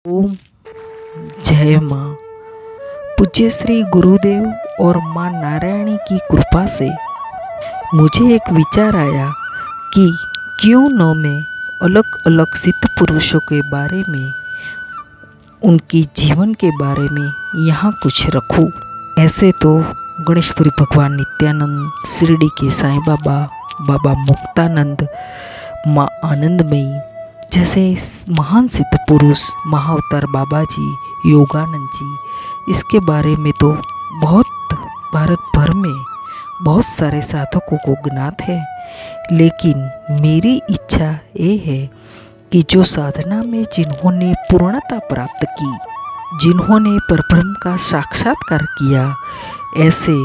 ओम जय माँ। पूज्य श्री गुरुदेव और माँ नारायणी की कृपा से मुझे एक विचार आया कि क्यों न मैं अलग अलग सिद्ध पुरुषों के बारे में, उनकी जीवन के बारे में यहाँ कुछ रखूँ। ऐसे तो गणेशपुरी भगवान नित्यानंद, शिरडी के साईं बाबा, बाबा मुक्तानंद, माँ आनंदमयी जैसे महान सिद्ध पुरुष, महाअवतार बाबा जी, योगानंद जी, इसके बारे में तो बहुत भारत भर में बहुत सारे साधकों को ज्ञात है। लेकिन मेरी इच्छा ये है कि जो साधना में जिन्होंने पूर्णता प्राप्त की, जिन्होंने परब्रह्म का साक्षात्कार किया, ऐसे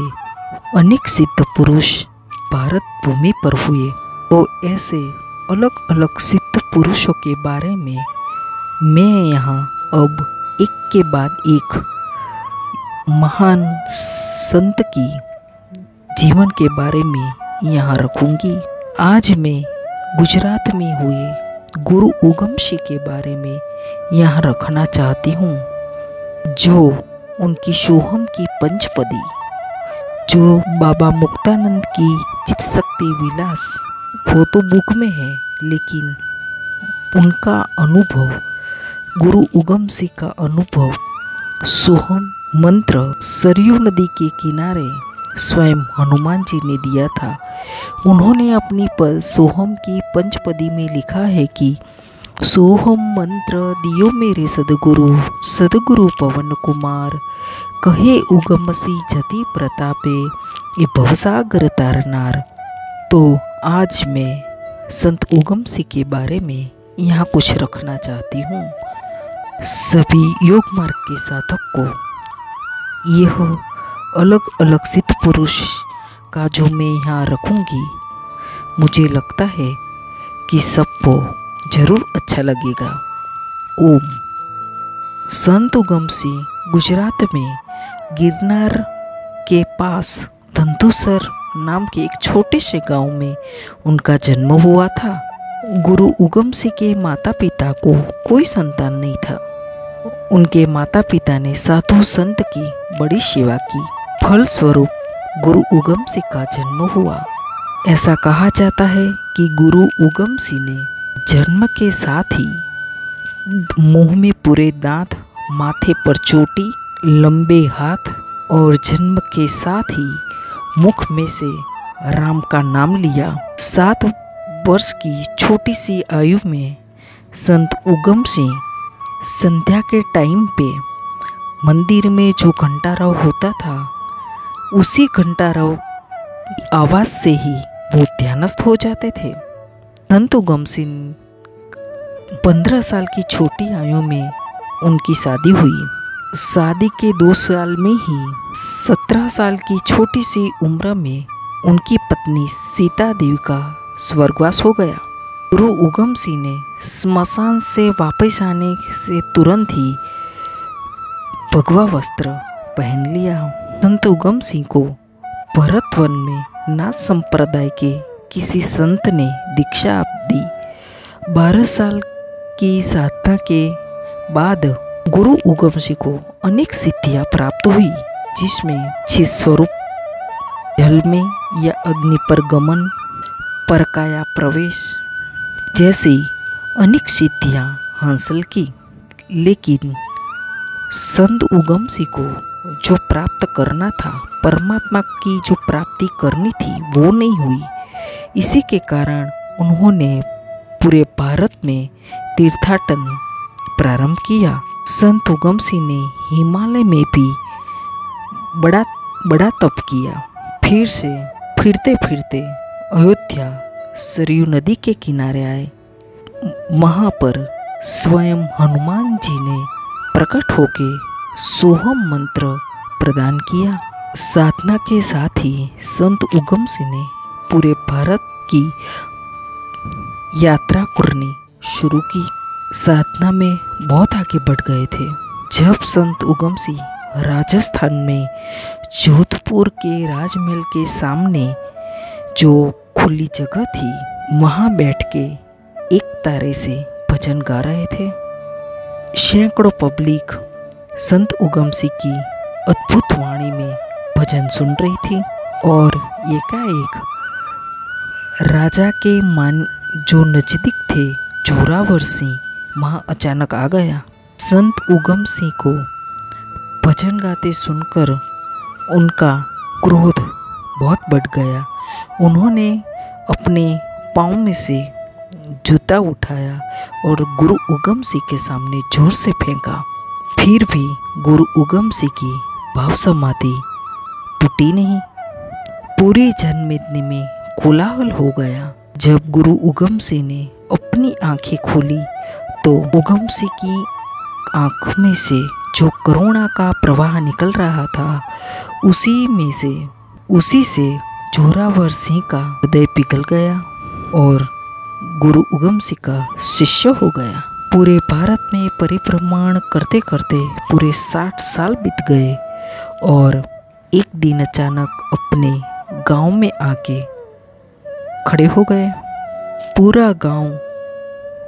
अनेक सिद्ध पुरुष भारत भूमि पर हुए, तो ऐसे अलग अलग सिद्ध पुरुषों के बारे में मैं यहाँ अब एक के बाद एक महान संत की जीवन के बारे में यहाँ रखूँगी। आज मैं गुजरात में हुए गुरु उगमसी के बारे में यहाँ रखना चाहती हूँ, जो उनकी सोहम की पंचपदी, जो बाबा मुक्तानंद की चित्त शक्ति विलास, वो तो बुक में है, लेकिन उनका अनुभव, गुरु उगमसी का अनुभव, सोहम मंत्र सरयू नदी के किनारे स्वयं हनुमान जी ने दिया था। उन्होंने अपनी सोहम की पंचपदी में लिखा है कि सोहम मंत्र दियो मेरे सदगुरु, सदगुरु पवन कुमार, कहे उगमसी जति प्रतापे, ये भवसागर तारनार। तो आज मैं संत उगमसी के बारे में यहाँ कुछ रखना चाहती हूँ। सभी योग मार्ग के साधक को यह अलग अलग सिद्ध पुरुष का जो मैं यहाँ रखूँगी, मुझे लगता है कि सबको जरूर अच्छा लगेगा। ओम। संत उगमसी गुजरात में गिरनार के पास धंधुसर नाम के एक छोटे से गांव में उनका जन्म हुआ था। गुरु उगमसी के माता पिता को कोई संतान नहीं था। उनके माता पिता ने साधु संत की बड़ी सेवा की, फलस्वरूप गुरु उगमसी का जन्म हुआ। ऐसा कहा जाता है कि गुरु उगमसी ने जन्म के साथ ही मुंह में पूरे दांत, माथे पर चोटी, लंबे हाथ और जन्म के साथ ही मुख में से राम का नाम लिया। 7 वर्ष की छोटी सी आयु में संत उगमसी संध्या के टाइम पे मंदिर में जो घंटाराव होता था, उसी घंटाराव आवाज़ से ही वो ध्यानस्थ हो जाते थे। संत उगमसी 15 साल की छोटी आयु में उनकी शादी हुई। शादी के 2 साल में ही 17 साल की छोटी सी उम्र में उनकी पत्नी सीता देवी का स्वर्गवास हो गया। गुरु उगमसी ने स्मशान से वापस आने से तुरंत ही भगवा वस्त्र पहन लिया। संत उगमसी को भरतवन में नाथ संप्रदाय के किसी संत ने दीक्षा दी। 12 साल की साधना के बाद गुरु उगमसी को अनेक सिद्धियां प्राप्त हुई, जिसमें 6 स्वरूप, जल में या अग्नि पर गमन, परकाया प्रवेश जैसी अनेक सिद्धियां हासिल की। लेकिन संत उगमसी को जो प्राप्त करना था, परमात्मा की जो प्राप्ति करनी थी, वो नहीं हुई। इसी के कारण उन्होंने पूरे भारत में तीर्थाटन प्रारंभ किया। संत उगमसी ने हिमालय में भी बड़ा तप किया। फिर से फिरते फिरते अयोध्या सरयू नदी के किनारे आए। वहाँ पर स्वयं हनुमान जी ने प्रकट होके सोहम मंत्र प्रदान किया। साधना के साथ ही संत उगमसी ने पूरे भारत की यात्रा करनी शुरू की। साधना में बहुत आगे बढ़ गए थे। जब संत उगमसी राजस्थान में जोधपुर के राजमहल के सामने जो खुली जगह थी, वहाँ बैठ के एक तारे से भजन गा रहे थे। सैकड़ों पब्लिक संत उगम सिंह की अद्भुत वाणी में भजन सुन रही थी और एकाएक राजा के मान जो नजदीक थे जोरावर सिंह वहाँ अचानक आ गया। संत उगम सिंह को भजन गाते सुनकर उनका क्रोध बहुत बढ़ गया। उन्होंने अपने पाँव में से जूता उठाया और गुरु उगम सिंह के सामने जोर से फेंका। फिर भी गुरु उगम सिंह की भाव समाधि टूटी नहीं। पूरी जनमेदनी में कोलाहल हो गया। जब गुरु उगम सिंह ने अपनी आंखें खोली तो उगम सिंह की आँख में से जो करुणा का प्रवाह निकल रहा था उसी से जोरावर सिंह का हृदय पिघल गया और गुरु उगम सिंह का शिष्य हो गया। पूरे भारत में परिभ्रमण करते करते पूरे 60 साल बीत गए और एक दिन अचानक अपने गांव में आके खड़े हो गए। पूरा गांव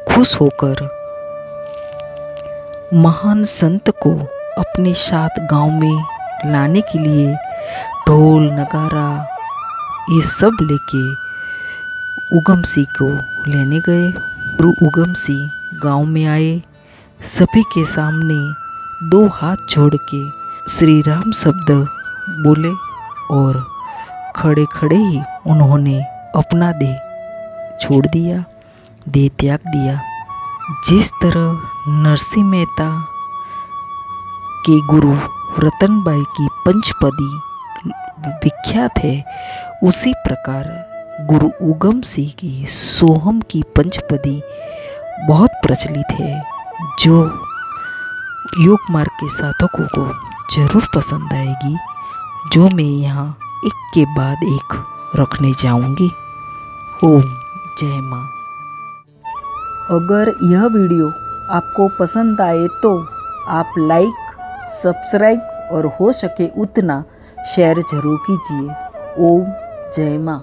खुश होकर महान संत को अपने साथ गांव में लाने के लिए ढोल नगारा ये सब लेके उगम सिंह को लेने गए। गुरु उगम सिंह गांव में आए, सभी के सामने 2 हाथ जोड़ के श्री राम शब्द बोले और खड़े खड़े ही उन्होंने अपना देह छोड़ दिया, देह त्याग दिया। जिस तरह नरसिंह मेहता के गुरु रतनबाई की पंचपदी विख्यात है, उसी प्रकार गुरु उगम सिंह की सोहम की पंचपदी बहुत प्रचलित है, जो योग मार्ग के साधकों को जरूर पसंद आएगी, जो मैं यहाँ एक के बाद एक रखने जाऊंगी। ओम जय माँ। अगर यह वीडियो आपको पसंद आए तो आप लाइक, सब्सक्राइब और हो सके उतना शेयर जरूर कीजिए। ओम जय माँ।